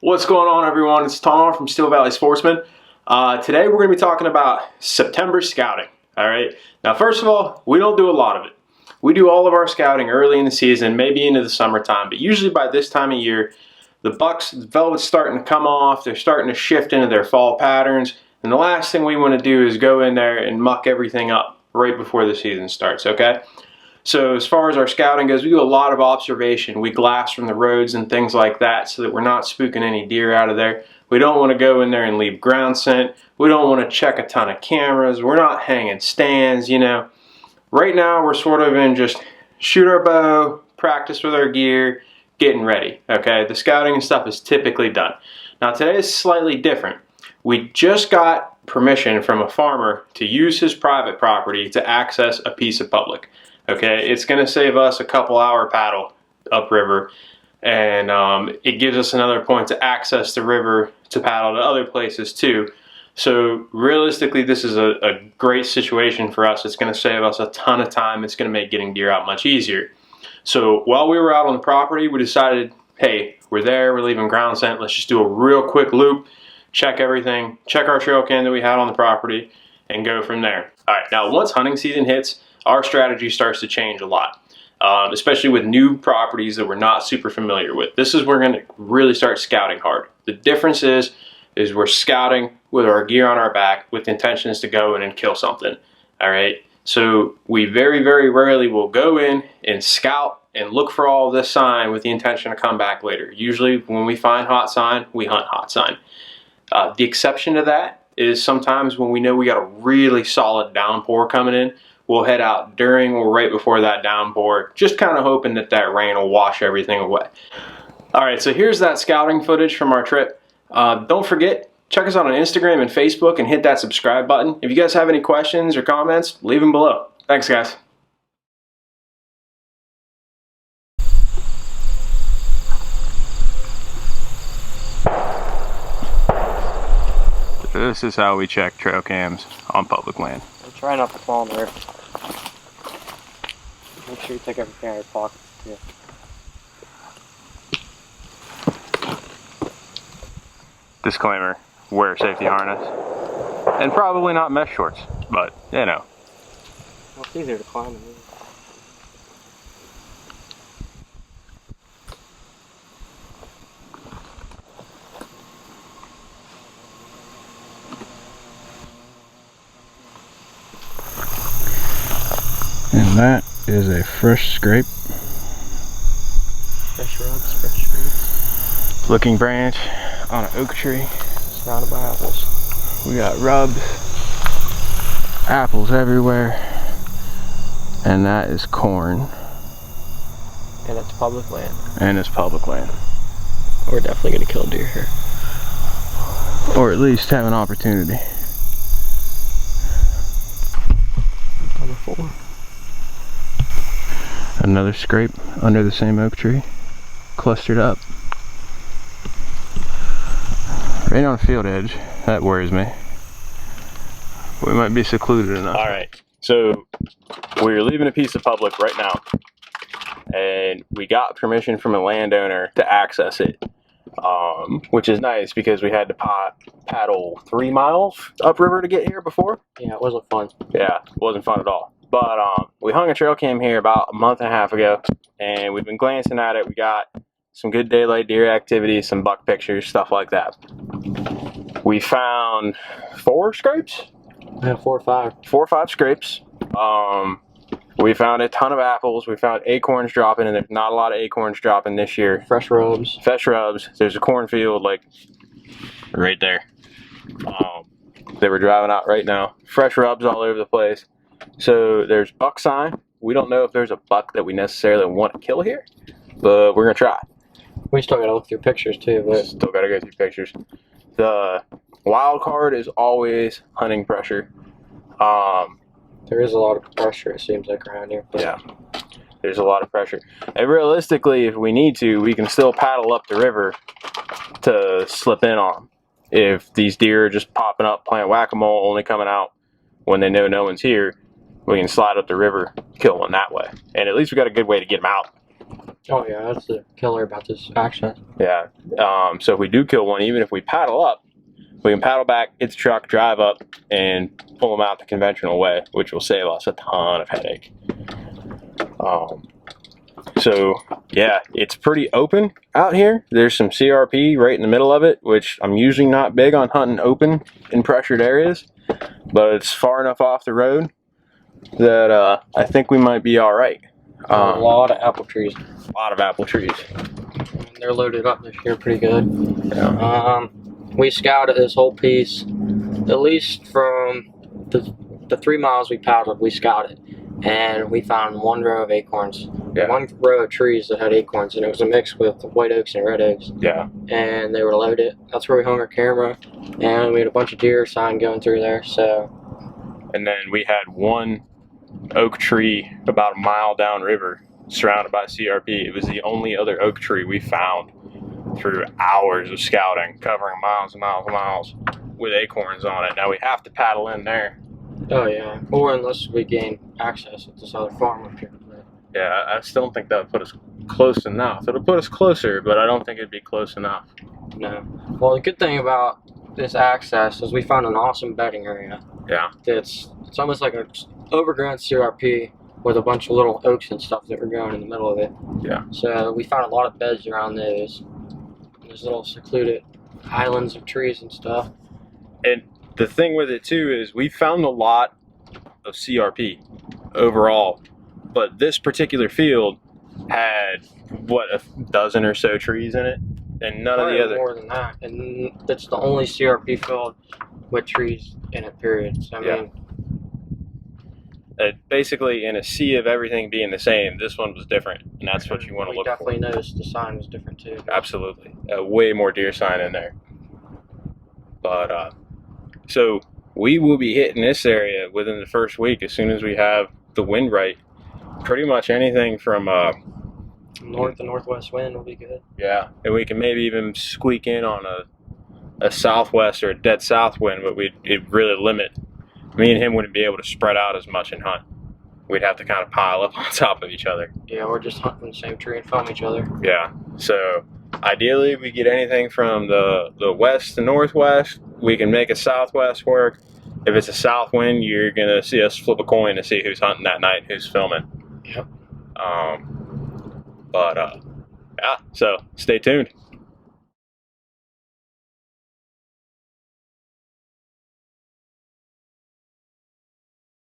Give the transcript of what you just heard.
What's going on, everyone? It's Tom from Steel Valley Sportsman. Today we're going to be talking about September scouting. All right. Now, first of all, we don't do a lot of it. We do all of our scouting early in the season, maybe into the summertime, but usually by this time of year, the velvet's starting to come off. They're starting to shift into their fall patterns, and the last thing we want to do is go in there and muck everything up right before the season starts. Okay. So as far as our scouting goes, we do a lot of observation. We glass from the roads and things like that so that we're not spooking any deer out of there. We don't want to go in there and leave ground scent. We don't want to check a ton of cameras. We're not hanging stands, you know. Right now we're sort of in just shoot our bow, practice with our gear, getting ready, okay? The scouting and stuff is typically done. Now today is slightly different. We just got permission from a farmer to use his private property to access a piece of public. Okay, it's going to save us a couple-hour paddle upriver, and it gives us another point to access the river to paddle to other places too. So realistically, this is a great situation for us. It's going to save us a ton of time. It's going to make getting deer out much easier. So while we were out on the property, we decided, hey, we're there, we're leaving ground scent. Let's just do a real quick loop, check everything, check our trail cam that we had on the property, and go from there. All right, now once hunting season hits, our strategy starts to change a lot, especially with new properties that we're not super familiar with. This is where we're going to really start scouting hard. The difference is we're scouting with our gear on our back with intentions to go in and kill something. All right, so we very, very rarely will go in and scout and look for all this sign with the intention to come back later. Usually when we find hot sign, we hunt hot sign. The exception to that is sometimes when we know we got a really solid downpour coming in, we'll head out during or right before that downpour, just kind of hoping that that rain will wash everything away. All right, so here's that scouting footage from our trip. Don't forget, check us out on Instagram and Facebook and hit that subscribe button. If you guys have any questions or comments, leave them below. Thanks, guys. This is how we check trail cams on public land. Try not to fall in there. Make sure you take everything out of your pocket too. Disclaimer, wear safety harness. And probably not mesh shorts, but you know. Well, it's easier to climb. And that is a fresh scrape. Fresh rubs, fresh roots. Looking branch on an oak tree. Surrounded by apples. We got rubs, apples everywhere, and that is corn. And it's public land. And it's public land. We're definitely gonna kill deer here. Or at least have an opportunity. Number 4. Another scrape under the same oak tree, clustered up. Right on a field edge, that worries me. We might be secluded enough. All right, so we're leaving a piece of public right now, and we got permission from a landowner to access it, which is nice because we had to paddle 3 miles upriver to get here before. Yeah, it wasn't fun. Yeah, it wasn't fun at all. But we hung a trail cam here about a month and a half ago, and we've been glancing at it. We got some good daylight deer activity, some buck pictures, stuff like that. We found 4 scrapes? Yeah, 4 or 5. 4 or 5 scrapes. We found a ton of apples. We found acorns dropping, and there's not a lot of acorns dropping this year. Fresh rubs. Fresh rubs. There's a cornfield like right there. They were driving out right now. Fresh rubs all over the place. So there's buck sign. We don't know if there's a buck that we necessarily want to kill here, but we're gonna try. We still gotta look through pictures too, but Still gotta go through pictures. The wild card is always hunting pressure. there is a lot of pressure, it seems like, around here. But Yeah, there's a lot of pressure. And realistically, if we need to, we can still paddle up the river to slip in on them. If these deer are just popping up, playing whack-a-mole, only coming out when they know no one's here, we can slide up the river, kill one that way. And at least we got a good way to get them out. Oh yeah, that's the killer about this access. Yeah. So if we do kill one, even if we paddle up, we can paddle back, hit the truck, drive up, and pull them out the conventional way, which will save us a ton of headache. So yeah, it's pretty open out here. There's some CRP right in the middle of it, which I'm usually not big on hunting open in pressured areas, but it's far enough off the road that I think we might be all right. A lot of apple trees. A lot of apple trees. They're loaded up this year pretty good. Yeah. We scouted this whole piece, at least from the 3 miles we paddled, we scouted. And we found one row of acorns. Yeah. One row of trees that had acorns, and it was a mix with white oaks and red oaks. Yeah. And they were loaded. That's where we hung our camera. And we had a bunch of deer sign going through there, so. And then we had one oak tree about a mile downriver surrounded by CRP. It was the only other oak tree we found through hours of scouting, covering miles and miles and miles with acorns on it. Now we have to paddle in there. Oh yeah, or unless we gain access at this other farm up here. Yeah, I still don't think that would put us close enough. It'll put us closer, but I don't think it'd be close enough. No. Well, the good thing about this access is we found an awesome bedding area. Yeah. It's almost like an overgrown CRP with a bunch of little oaks and stuff that were growing in the middle of it. Yeah. So we found a lot of beds around those. There's little secluded islands of trees and stuff. And the thing with it too is we found a lot of CRP overall, but this particular field had what, a dozen or so trees in it, and none of the other. More than that, and it's the only CRP field with trees in it. Period. So, I mean, basically in a sea of everything being the same, this one was different, and that's what you want to look for. Definitely noticed the sign was different too. Absolutely, way more deer sign in there. But so we will be hitting this area within the first week as soon as we have the wind right. Pretty much anything from north to northwest wind will be good. Yeah, and we can maybe even squeak in on a southwest or a dead south wind, but it'd really limit. Me and him wouldn't be able to spread out as much and hunt. We'd have to kind of pile up on top of each other. Yeah, or just hunt from the same tree and film each other. Yeah, so ideally we get anything from the west to northwest. We can make a southwest work. If it's a south wind, you're gonna see us flip a coin to see who's hunting that night, who's filming. Yep. Yeah, so stay tuned.